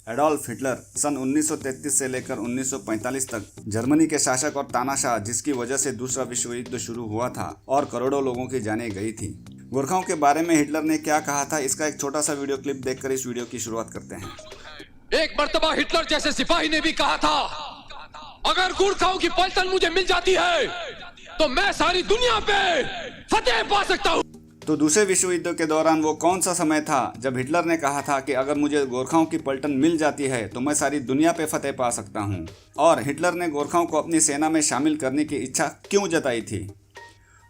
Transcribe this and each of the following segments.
Adolf Hitler सन 1933 से लेकर 1945 तक जर्मनी के शासक और तानाशाह जिसकी वजह से दूसरा विश्व युद्ध शुरू हुआ था और करोड़ों लोगों की जानें गई थी। गोरखाओं के बारे में हिटलर ने क्या कहा था, इसका एक छोटा सा वीडियो क्लिप देखकर इस वीडियो की शुरुआत करते हैं। एक मर्तबा हिटलर जैसे सिपाही ने भी कहा था, अगर गोरखाओं की पलटन मुझे मिल जाती है तो मैं सारी दुनिया पे फतेह पा सकता हूँ। तो दूसरे विश्व युद्ध के दौरान वो कौन सा समय था जब हिटलर ने कहा था कि अगर मुझे गोरखाओं की पलटन मिल जाती है तो मैं सारी दुनिया पे फतेह पा सकता हूँ? और हिटलर ने गोरखाओं को अपनी सेना में शामिल करने की इच्छा क्यों जताई थी?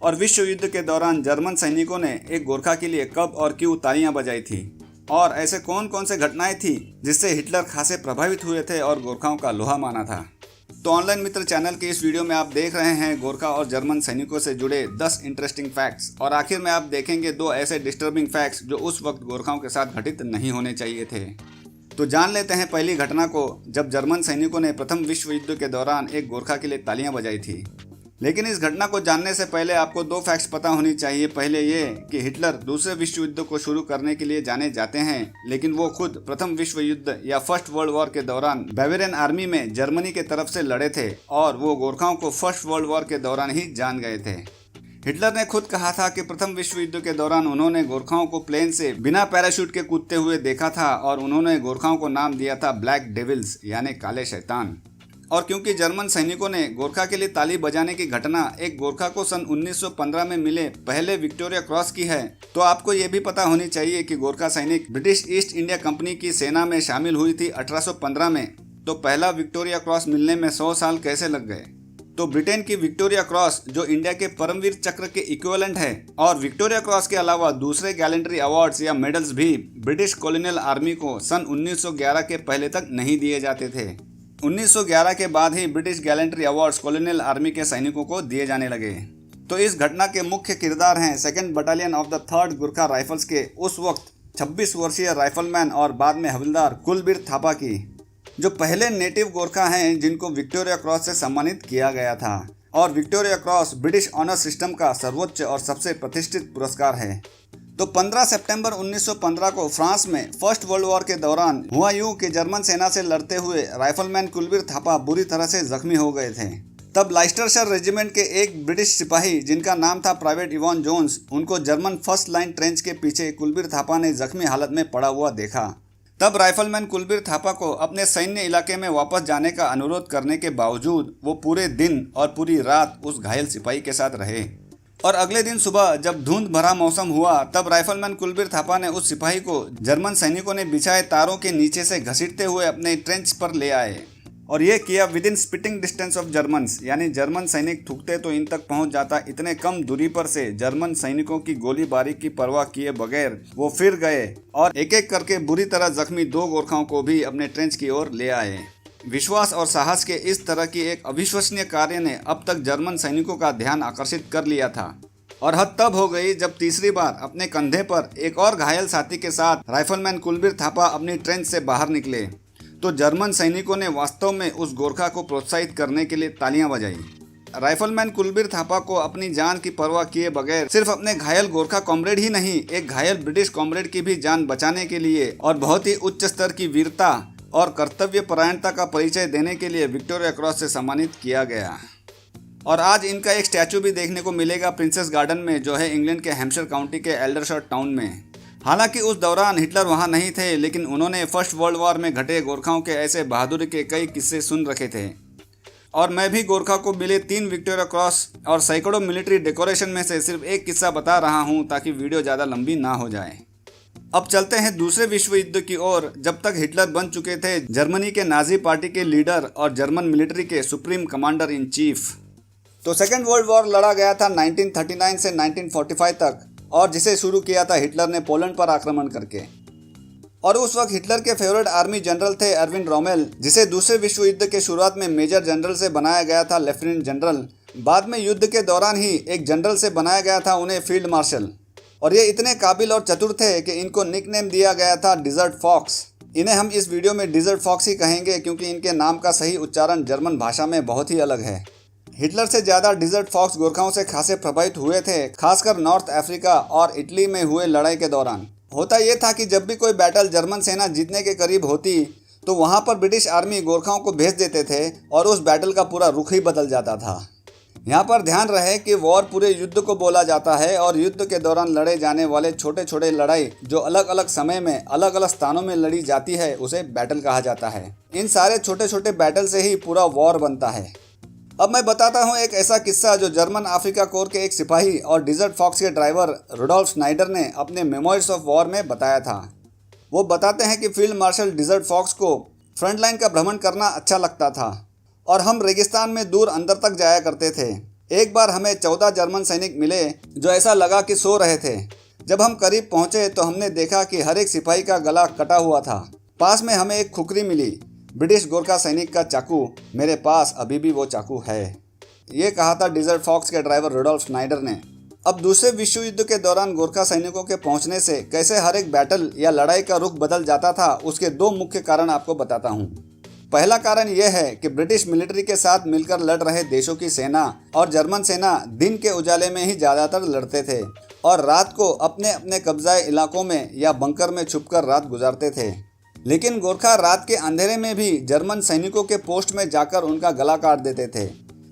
और विश्व युद्ध के दौरान जर्मन सैनिकों ने एक गोरखा के लिए कब और क्यों तालियां बजाई थी? और ऐसे कौन कौन से घटनाएं थी जिससे हिटलर खासे प्रभावित हुए थे और गोरखाओं का लोहा माना था? तो ऑनलाइन मित्र चैनल के इस वीडियो में आप देख रहे हैं गोरखा और जर्मन सैनिकों से जुड़े 10 इंटरेस्टिंग फैक्ट्स, और आखिर में आप देखेंगे 2 ऐसे डिस्टर्बिंग फैक्ट्स जो उस वक्त गोरखाओं के साथ घटित नहीं होने चाहिए थे। तो जान लेते हैं पहली घटना को, जब जर्मन सैनिकों ने प्रथम विश्व युद्ध के दौरान एक गोरखा के लिए तालियां बजाई थी। लेकिन इस घटना को जानने से पहले आपको 2 फैक्ट्स पता होनी चाहिए। पहले ये कि हिटलर दूसरे विश्व युद्ध को शुरू करने के लिए जाने जाते हैं, लेकिन वो खुद प्रथम विश्व युद्ध या फर्स्ट वर्ल्ड वॉर के दौरान बावेरियन आर्मी में जर्मनी के तरफ से लड़े थे और वो गोरखाओं को फर्स्ट वर्ल्ड वॉर के दौरान ही जान गए थे। हिटलर ने खुद कहा था कि प्रथम विश्व युद्ध के दौरान उन्होंने गोरखाओं को प्लेन से बिना पैराशूट के कूदते हुए देखा था और उन्होंने गोरखाओं को नाम दिया था ब्लैक डेविल्स यानी काले शैतान। और क्योंकि जर्मन सैनिकों ने गोरखा के लिए ताली बजाने की घटना एक गोरखा को सन 1915 में मिले पहले विक्टोरिया क्रॉस की है, तो आपको ये भी पता होनी चाहिए कि गोरखा सैनिक ब्रिटिश ईस्ट इंडिया कंपनी की सेना में शामिल हुई थी 1815 में। तो पहला विक्टोरिया क्रॉस मिलने में 100 साल कैसे लग गए? तो ब्रिटेन की विक्टोरिया क्रॉस जो इंडिया के परमवीर चक्र के इक्विवेलेंट है, और विक्टोरिया क्रॉस के अलावा दूसरे गैलेंट्री अवार्ड्स या मेडल्स भी ब्रिटिश कॉलोनियल आर्मी को सन 1911 के पहले तक नहीं दिए जाते थे। 1911 के बाद ही British gallantry awards colonial army के सैनिकों को दिए जाने लगे। तो इस घटना के मुख्य किरदार हैं 2nd battalion of the 3rd Gurkha rifles के उस वक्त 26 वर्षीय राइफलमैन और बाद में हवलदार कुलबीर थापा की, जो पहले नेटिव गोरखा हैं जिनको विक्टोरिया क्रॉस से सम्मानित किया गया था। और Victoria Cross British honour system का सर्वोच्च और सबसे प्रतिष्ठित पुरस्कार है। तो 15 सितंबर 1915 को फ्रांस में फर्स्ट वर्ल्ड वॉर के दौरान हुआ यूं कि जर्मन सेना से लड़ते हुए राइफलमैन कुलबीर थापा बुरी तरह से जख्मी हो गए थे। तब लाइस्टरशायर रेजिमेंट के एक ब्रिटिश सिपाही जिनका नाम था प्राइवेट इवान जोन्स, उनको जर्मन फर्स्ट लाइन ट्रेंच के पीछे कुलबीर थापा ने जख्मी हालत में पड़ा हुआ देखा। तब राइफलमैन कुलबीर थापा को अपने सैन्य इलाके में वापस जाने का अनुरोध करने के बावजूद वो पूरे दिन और पूरी रात उस घायल सिपाही के साथ रहे। और अगले दिन सुबह जब धुंध भरा मौसम हुआ तब राइफलमैन कुलबीर थापा ने उस सिपाही को जर्मन सैनिकों ने बिछाए तारों के नीचे से घसीटते हुए अपने ट्रेंच पर ले आए, और ये किया with in spitting distance of Germans, यानी जर्मन सैनिक थूकते तो इन तक पहुंच जाता, इतने कम दूरी पर से जर्मन सैनिकों की गोलीबारी की परवाह किए बगैर वो फिर गए और एक एक करके बुरी तरह जख्मी 2 गोरखाओं को भी अपने ट्रेंच की ओर ले आए। विश्वास और साहस के इस तरह की एक अविश्वसनीय कार्य ने अब तक जर्मन सैनिकों का ध्यान आकर्षित कर लिया था। और हद तब हो गई जब तीसरी बार अपने कंधे पर एक और घायल साथी के साथ राइफलमैन कुलबीर थापा अपनी ट्रेंच से बाहर निकले, तो जर्मन सैनिकों ने वास्तव में उस गोरखा को प्रोत्साहित करने के लिए तालियां बजाई। राइफलमैन कुलबीर थापा को अपनी जान की परवाह किए बगैर सिर्फ अपने घायल गोरखा कॉमरेड ही नहीं, एक घायल ब्रिटिश कॉमरेड की भी जान बचाने के लिए और बहुत ही उच्च स्तर की वीरता और कर्तव्य परायणता का परिचय देने के लिए विक्टोरिया क्रॉस से सम्मानित किया गया। और आज इनका एक स्टैचू भी देखने को मिलेगा प्रिंसेस गार्डन में, जो है इंग्लैंड के हैम्पशायर काउंटी के एल्डरशॉट टाउन में। हालांकि उस दौरान हिटलर वहां नहीं थे, लेकिन उन्होंने फर्स्ट वर्ल्ड वॉर में घटे गोरखाओं के ऐसे बहादुरी के कई किस्से सुन रखे थे। और मैं भी गोरखा को मिले 3 विक्टोरिया क्रॉस और सैकड़ों मिलिट्री डेकोरेशन में से सिर्फ एक किस्सा बता रहा हूं ताकि वीडियो ज़्यादा लंबी ना हो जाए। अब चलते हैं दूसरे विश्व युद्ध की ओर, जब तक हिटलर बन चुके थे जर्मनी के नाजी पार्टी के लीडर और जर्मन मिलिट्री के सुप्रीम कमांडर इन चीफ। तो 2nd वर्ल्ड वॉर लड़ा गया था 1939 से 1945 तक, और जिसे शुरू किया था हिटलर ने पोलैंड पर आक्रमण करके। और उस वक्त हिटलर के फेवरेट आर्मी जनरल थे एरविन रोमेल, जिसे दूसरे विश्व युद्ध के शुरुआत में मेजर जनरल से बनाया गया था लेफ्टिनेंट जनरल। बाद में युद्ध के दौरान ही एक जनरल से बनाया गया था उन्हें फील्ड मार्शल। और ये इतने काबिल और चतुर थे कि इनको निकनेम दिया गया था डिजर्ट फॉक्स। इन्हें हम इस वीडियो में डिजर्ट फॉक्स ही कहेंगे क्योंकि इनके नाम का सही उच्चारण जर्मन भाषा में बहुत ही अलग है। हिटलर से ज़्यादा डिजर्ट फॉक्स गोरखाओं से खासे प्रभावित हुए थे, खासकर नॉर्थ अफ्रीका और इटली में हुए लड़ाई के दौरान। होता यह था कि जब भी कोई बैटल जर्मन सेना जीतने के करीब होती तो वहाँ पर ब्रिटिश आर्मी गोरखाओं को भेज देते थे और उस बैटल का पूरा रुख ही बदल जाता था। यहाँ पर ध्यान रहे कि वॉर पूरे युद्ध को बोला जाता है और युद्ध के दौरान लड़े जाने वाले छोटे छोटे लड़ाई जो अलग अलग समय में अलग अलग स्थानों में लड़ी जाती है उसे बैटल कहा जाता है। इन सारे छोटे छोटे बैटल से ही पूरा वॉर बनता है। अब मैं बताता हूँ एक ऐसा किस्सा जो जर्मन अफ्रीका कोर के एक सिपाही और डिजर्ट फॉक्स के ड्राइवर रुडोल्फ स्नाइडर ने अपने मेमोइर्स ऑफ वॉर में बताया था। वो बताते हैं कि फील्ड मार्शल डिजर्ट फॉक्स को फ्रंट लाइन का भ्रमण करना अच्छा लगता था और हम रेगिस्तान में दूर अंदर तक जाया करते थे। एक बार हमें 14 जर्मन सैनिक मिले जो ऐसा लगा कि सो रहे थे। जब हम करीब पहुंचे तो हमने देखा कि हर एक सिपाही का गला कटा हुआ था। पास में हमें एक खुकरी मिली, ब्रिटिश गोरखा सैनिक का चाकू। मेरे पास अभी भी वो चाकू है। ये कहा था डिजर्ट फॉक्स के ड्राइवर रुडोल्फ स्नाइडर ने। अब दूसरे विश्व युद्ध के दौरान गोरखा सैनिकों के पहुंचने से कैसे हर एक बैटल या लड़ाई का रुख बदल जाता था उसके दो मुख्य कारण आपको बताता हूँ। पहला कारण यह है कि ब्रिटिश मिलिट्री के साथ मिलकर लड़ रहे देशों की सेना और जर्मन सेना दिन के उजाले में ही ज़्यादातर लड़ते थे और रात को अपने अपने कब्जाए इलाकों में या बंकर में छुपकर रात गुजारते थे। लेकिन गोरखा रात के अंधेरे में भी जर्मन सैनिकों के पोस्ट में जाकर उनका गला काट देते थे।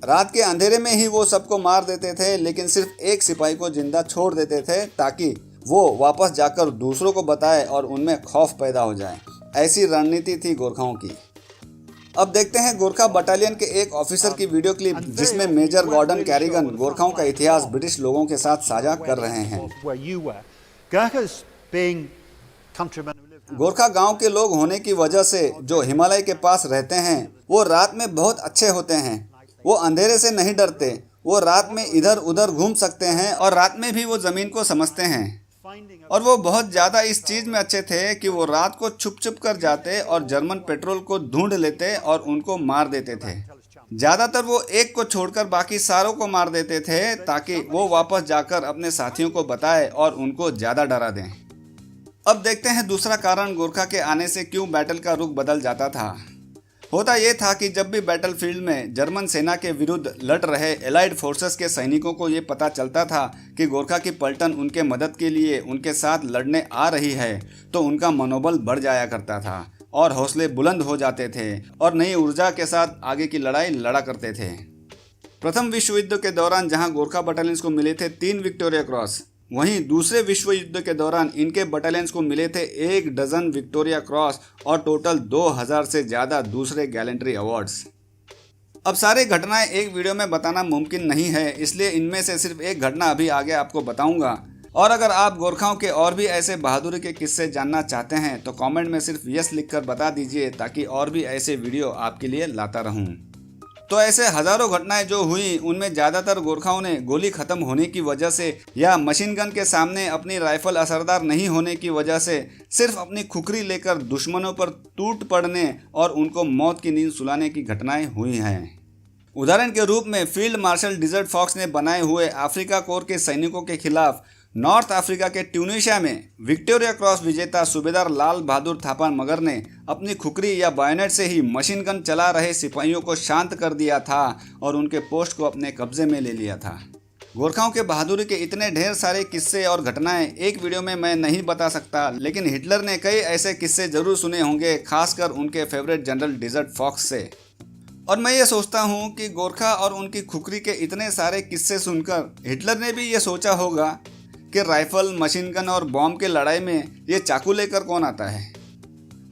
रात के अंधेरे में ही वो सबको मार देते थे, लेकिन सिर्फ एक सिपाही को जिंदा छोड़ देते थे ताकि वो वापस जाकर दूसरों को बताए और उनमें खौफ पैदा हो जाए। ऐसी रणनीति थी गोरखाओं की। अब देखते हैं गोरखा बटालियन के एक ऑफिसर की वीडियो क्लिप जिसमें मेजर गॉर्डन कैरिगन गोरखाओं का इतिहास ब्रिटिश लोगों के साथ साझा कर रहे हैं। गोरखा गांव के लोग होने की वजह से जो हिमालय के पास रहते हैं वो रात में बहुत अच्छे होते हैं। वो अंधेरे से नहीं डरते। वो रात में इधर उधर घूम सकते हैं और रात में भी वो जमीन को समझते हैं। और वो बहुत ज़्यादा इस चीज़ में अच्छे थे कि वो रात को छुप छुप कर जाते और जर्मन पेट्रोल को ढूंढ लेते और उनको मार देते थे। ज़्यादातर वो एक को छोड़कर बाकी सारों को मार देते थे ताकि वो वापस जाकर अपने साथियों को बताए और उनको ज़्यादा डरा दें। अब देखते हैं दूसरा कारण गोरखा के आने से क्यों बैटल का रुख बदल जाता था। होता ये था कि जब भी बैटलफील्ड में जर्मन सेना के विरुद्ध लड़ रहे एलाइड फोर्सेस के सैनिकों को ये पता चलता था कि गोरखा की पलटन उनके मदद के लिए उनके साथ लड़ने आ रही है तो उनका मनोबल बढ़ जाया करता था और हौसले बुलंद हो जाते थे और नई ऊर्जा के साथ आगे की लड़ाई लड़ा करते थे। प्रथम विश्व युद्ध के दौरान जहां गोरखा बटालियंस को मिले थे 3 विक्टोरिया क्रॉस, वहीं दूसरे विश्व युद्ध के दौरान इनके बटालियंस को मिले थे 1 डजन विक्टोरिया क्रॉस और टोटल 2000 से ज़्यादा दूसरे गैलेंट्री अवार्ड्स। अब सारी घटनाएं एक वीडियो में बताना मुमकिन नहीं है, इसलिए इनमें से सिर्फ एक घटना अभी आगे आपको बताऊंगा। और अगर आप गोरखाओं के और भी ऐसे बहादुरी के किस्से जानना चाहते हैं तो कमेंट में सिर्फ यस लिखकर बता दीजिए ताकि और भी ऐसे वीडियो आपके लिए लाता रहूं। तो ऐसे हजारों घटनाएं जो हुई उनमें ज़्यादातर गोरखाओं ने गोली ख़त्म होने की वजह से या मशीन गन के सामने अपनी राइफल असरदार नहीं होने की वजह से सिर्फ अपनी खुखरी लेकर दुश्मनों पर टूट पड़ने और उनको मौत की नींद सुलाने की घटनाएं हुई हैं। उदाहरण के रूप में फील्ड मार्शल डिजर्ट फॉक्स ने बनाए हुए अफ्रीका कोर के सैनिकों के खिलाफ नॉर्थ अफ्रीका के ट्यूनीशिया में विक्टोरिया क्रॉस विजेता सूबेदार लाल बहादुर थापा मगर ने अपनी खुकरी या बायोनेट से ही मशीन गन चला रहे सिपाहियों को शांत कर दिया था और उनके पोस्ट को अपने कब्जे में ले लिया था। गोरखाओं के बहादुरी के इतने ढेर सारे किस्से और घटनाएं एक वीडियो में मैं नहीं बता सकता, लेकिन हिटलर ने कई ऐसे किस्से जरूर सुने होंगे, खासकर उनके फेवरेट जनरल डिजर्ट फॉक्स से। और मैं ये सोचता हूँ कि गोरखा और उनकी खुकरी के इतने सारे किस्से सुनकर हिटलर ने भी ये सोचा होगा कि राइफल, मशीन गन और बॉम्ब के लड़ाई में ये चाकू लेकर कौन आता है।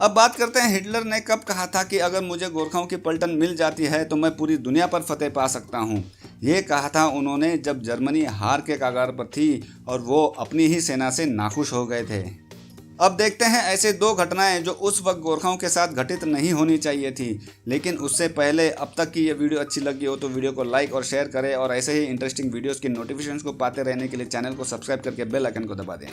अब बात करते हैं हिटलर ने कब कहा था कि अगर मुझे गोरखाओं की पलटन मिल जाती है तो मैं पूरी दुनिया पर फतेह पा सकता हूँ। ये कहा था उन्होंने जब जर्मनी हार के कगार पर थी और वो अपनी ही सेना से नाखुश हो गए थे। अब देखते हैं ऐसे 2 घटनाएं जो उस वक्त गोरखाओं के साथ घटित नहीं होनी चाहिए थी। लेकिन उससे पहले अब तक की ये वीडियो अच्छी लगी हो तो वीडियो को लाइक और शेयर करें और ऐसे ही इंटरेस्टिंग वीडियोस की नोटिफिकेशंस को पाते रहने के लिए चैनल को सब्सक्राइब करके बेल आइकन को दबा दें।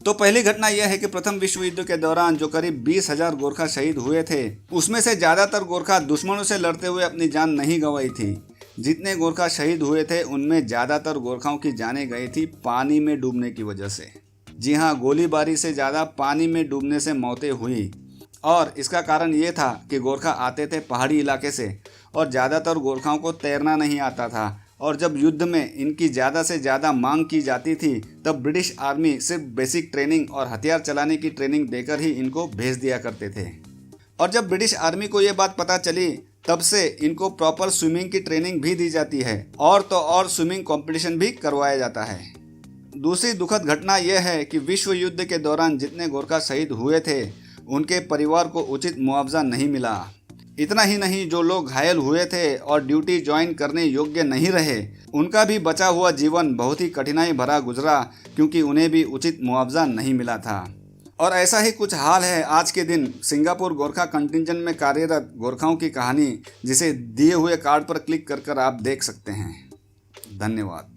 तो पहली घटना यह है कि प्रथम विश्व युद्ध के दौरान जो करीब 20,000 गोरखा शहीद हुए थे उसमें से ज़्यादातर गोरखा दुश्मनों से लड़ते हुए अपनी जान नहीं गंवाई थी। जितने गोरखा शहीद हुए थे उनमें ज़्यादातर गोरखाओं की जानें गई थी पानी में डूबने की वजह से। जी हाँ, गोलीबारी से ज़्यादा पानी में डूबने से मौतें हुई और इसका कारण ये था कि गोरखा आते थे पहाड़ी इलाके से और ज़्यादातर गोरखाओं को तैरना नहीं आता था और जब युद्ध में इनकी ज़्यादा से ज़्यादा मांग की जाती थी तब ब्रिटिश आर्मी सिर्फ बेसिक ट्रेनिंग और हथियार चलाने की ट्रेनिंग देकर ही इनको भेज दिया करते थे। और जब ब्रिटिश आर्मी को ये बात पता चली तब से इनको प्रॉपर स्विमिंग की ट्रेनिंग भी दी जाती है और तो और स्विमिंग कंपटीशन भी करवाया जाता है। दूसरी दुखद घटना यह है कि विश्व युद्ध के दौरान जितने गोरखा शहीद हुए थे उनके परिवार को उचित मुआवजा नहीं मिला। इतना ही नहीं, जो लोग घायल हुए थे और ड्यूटी ज्वाइन करने योग्य नहीं रहे उनका भी बचा हुआ जीवन बहुत ही कठिनाई भरा गुजरा क्योंकि उन्हें भी उचित मुआवजा नहीं मिला था। और ऐसा ही कुछ हाल है आज के दिन सिंगापुर गोरखा कंटिंजेंट में कार्यरत गोरखाओं की कहानी, जिसे दिए हुए कार्ड पर क्लिक कर आप देख सकते हैं। धन्यवाद।